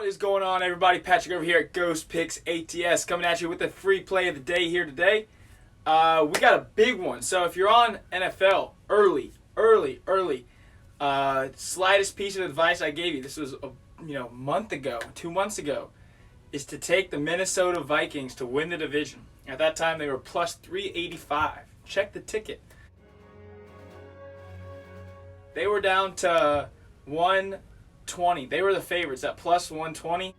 What is going on, everybody? Patrick over here at GhostPicks coming at you with the free play of the day here today. We got a big one. So if you're on NFL early, slightest piece of advice I gave you, this was a month ago, 2 months ago, is to take the Minnesota Vikings to win the division. At that time, they were plus 385. Check the ticket. They were down to 120. They were the favorites at plus 120.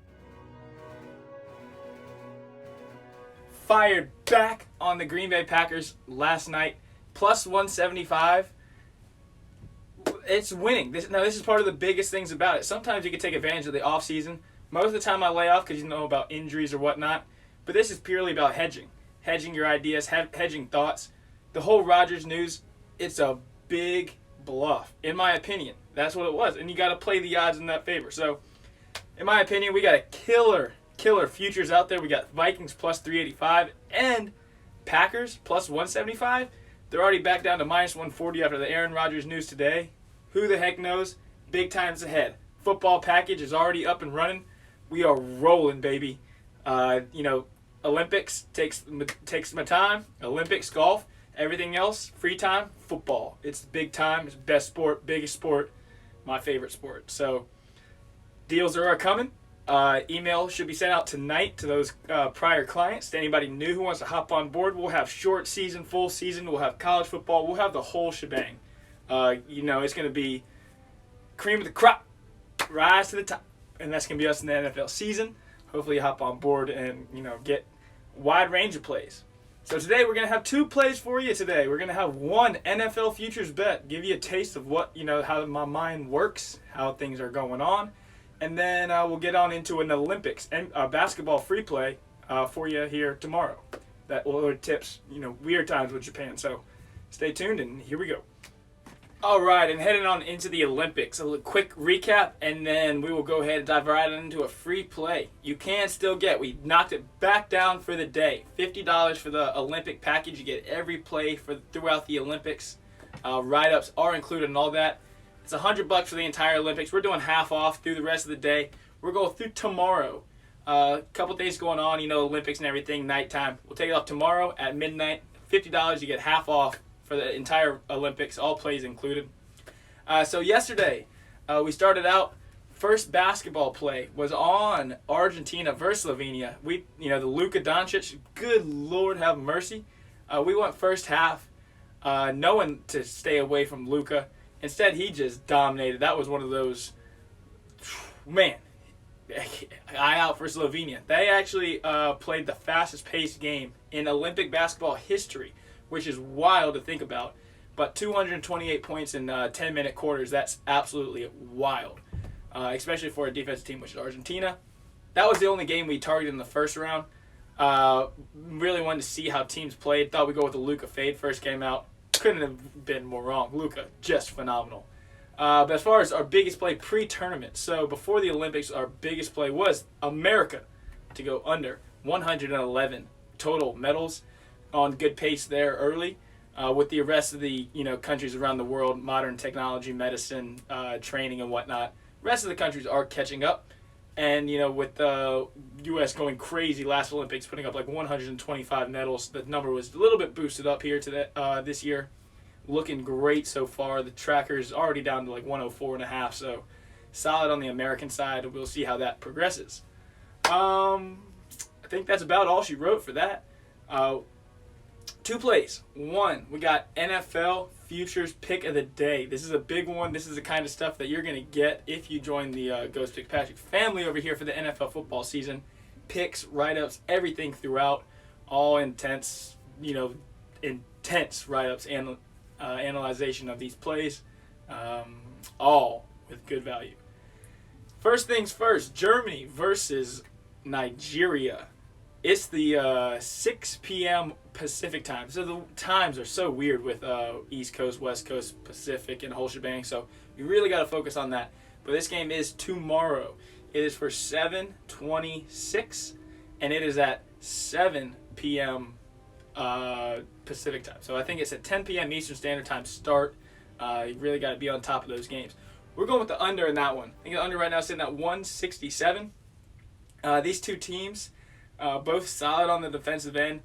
Fired back on the Green Bay Packers last night, plus 175. It's winning. This is part of the biggest things about it. Sometimes you can take advantage of the offseason. Most of the time I lay off because you know about injuries or whatnot. But this is purely about hedging. Hedging your ideas, hedging thoughts. The whole Rodgers news, it's a big bluff, in my opinion. That's what it was. And you got to play the odds in that favor. So, in my opinion, we got a killer futures out there. We got Vikings plus 385 and Packers plus 175. They're already back down to minus 140 after the Aaron Rodgers news today. Who the heck knows? Big times ahead. Football package is already up and running. We are rolling, baby. Olympics takes my time. Olympics, golf, everything else, free time, football. It's big time. It's best sport, biggest sport, my favorite sport. So deals are coming. Email should be sent out tonight to those prior clients, to anybody new who wants to hop on board. We'll have short season, full season. We'll have college football. We'll have the whole shebang. It's going to be cream of the crop, rise to the top. And that's going to be us in the NFL season. Hopefully you hop on board and, get a wide range of plays. So today we're going to have 2 plays for you today. We're going to have one NFL futures bet, give you a taste of what, how my mind works, how things are going on. And then we'll get on into an Olympics and basketball free play for you here tomorrow. That will tips, weird times with Japan. So stay tuned and here we go. All right, and heading on into the Olympics. A quick recap, and then we will go ahead and dive right into a free play. You can still we knocked it back down for the day. $50 for the Olympic package. You get every play throughout the Olympics. Write-ups are included in all that. It's $100 for the entire Olympics. We're doing half off through the rest of the day. We're going through tomorrow. A couple days going on, Olympics and everything, nighttime. We'll take it off tomorrow at midnight. $50, you get half off for the entire Olympics, all plays included. So yesterday, we started out, first basketball play was on Argentina versus Slovenia. The Luka Doncic, good Lord have mercy. We went first half knowing to stay away from Luka. Instead, he just dominated. That was one of those, eye out for Slovenia. They actually played the fastest paced game in Olympic basketball history, which is wild to think about. But 228 points in 10-minute quarters, that's absolutely wild, especially for a defensive team, which is Argentina. That was the only game we targeted in the first round. Really wanted to see how teams played. Thought we'd go with the Luka fade first game out. Couldn't have been more wrong. Luka, just phenomenal. But as far as our biggest play pre-tournament, so before the Olympics, our biggest play was America to go under 111 total medals. On good pace there early, with the rest of the countries around the world, modern technology, medicine, training and whatnot. Rest of the countries are catching up, and with the U.S. going crazy last Olympics, putting up like 125 medals, the number was a little bit boosted up here to this year. Looking great so far. The tracker's already down to like 104.5, so solid on the American side. We'll see how that progresses. I think that's about all she wrote for that. 2 plays. One, we got NFL futures pick of the day. This is a big one. This is the kind of stuff that you're going to get if you join the GhostPicks Patrick family over here for the NFL football season. Picks, write-ups, everything throughout. All intense write-ups and analyzation of these plays. All with good value. First things first, Germany versus Nigeria. It's the 6 p.m. Pacific time. So the times are so weird with East Coast, West Coast, Pacific, and whole shebang. So you really got to focus on that. But this game is tomorrow. It is for 7:26, and it is at 7 p.m. Pacific time. So I think it's at 10 p.m. Eastern Standard Time start. You really got to be on top of those games. We're going with the under in that one. I think the under right now is sitting at 167. These two teams, both solid on the defensive end.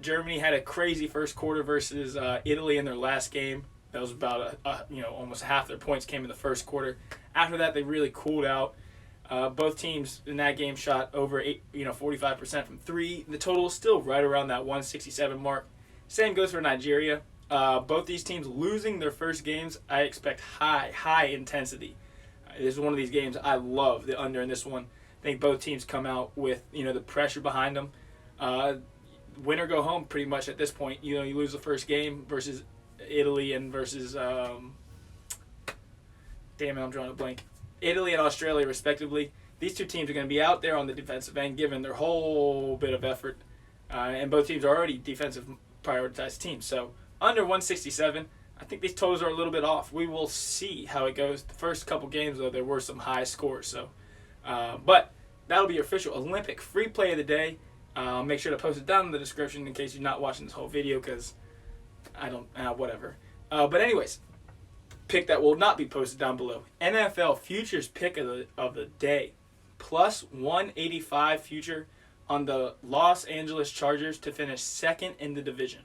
Germany had a crazy first quarter versus Italy in their last game. That was about almost half their points came in the first quarter. After that, they really cooled out. Both teams in that game shot over 45% from three. The total is still right around that 167 mark. Same goes for Nigeria. Both these teams losing their first games, I expect high intensity. This is one of these games I love the under in this one. I think both teams come out with the pressure behind them. Win or go home pretty much at this point. You lose the first game versus Italy and versus I'm drawing a blank. Italy and Australia respectively. These two teams are going to be out there on the defensive end giving their whole bit of effort. And both teams are already defensive prioritized teams. So under 167, I think these totals are a little bit off. We will see how it goes. The first couple games, though, there were some high scores. So, but that'll be your official Olympic free play of the day. Make sure to post it down in the description in case you're not watching this whole video because I don't, whatever. But anyways, pick that will not be posted down below. NFL futures pick of the day. Plus 185 future on the Los Angeles Chargers to finish second in the division.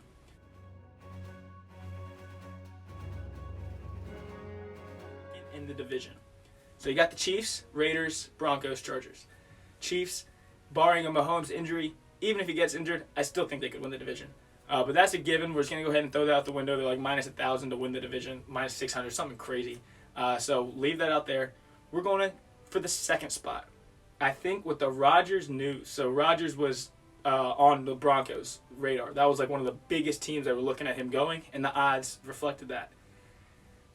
So you got the Chiefs, Raiders, Broncos, Chargers. Chiefs, barring a Mahomes injury, even if he gets injured, I still think they could win the division. But that's a given. We're just going to go ahead and throw that out the window. They're like minus 1,000 to win the division, minus 600, something crazy. So leave that out there. We're going for the second spot. I think with the Rodgers news. So Rodgers was on the Broncos' radar. That was like one of the biggest teams that were looking at him going, and the odds reflected that.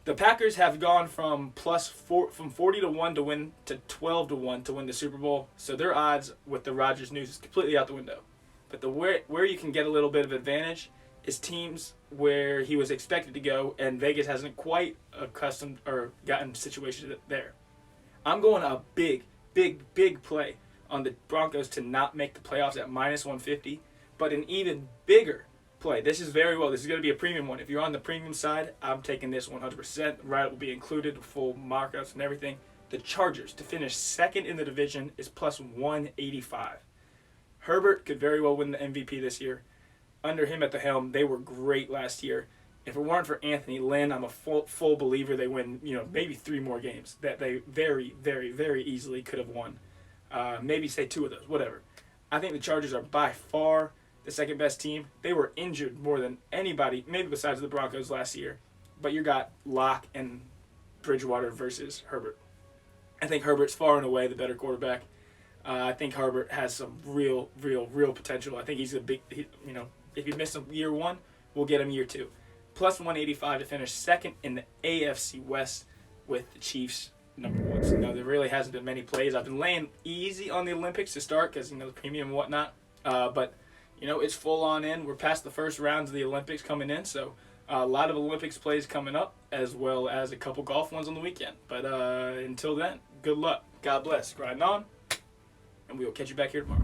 The Packers have gone from 40 to 1 to win to 12 to 1 to win the Super Bowl. So their odds with the Rodgers news is completely out the window. But where you can get a little bit of advantage is teams where he was expected to go and Vegas hasn't quite accustomed or gotten situated there. I'm going a big play on the Broncos to not make the playoffs at minus 150, but an even bigger play. This is going to be a premium one. If you're on the premium side, I'm taking this 100%. Right will be included, full markups and everything. The Chargers to finish second in the division is plus 185. Herbert could very well win the MVP this year. Under him at the helm, they were great last year. If it weren't for Anthony Lynn, I'm a full believer they win, maybe 3 more games that they very, very, very easily could have won. Maybe say 2 of those, whatever. I think the Chargers are by far the second best team. They were injured more than anybody, maybe besides the Broncos last year. But you got Locke and Bridgewater versus Herbert. I think Herbert's far and away the better quarterback. I think Herbert has some real potential. I think he's if you miss him year 1, we'll get him year 2. Plus 185 to finish second in the AFC West with the Chiefs number 1. So there really hasn't been many plays. I've been laying easy on the Olympics to start because the premium and whatnot. But it's full on in. We're past the first rounds of the Olympics coming in, so a lot of Olympics plays coming up, as well as a couple golf ones on the weekend. But until then, good luck. God bless. Grind on, and we will catch you back here tomorrow.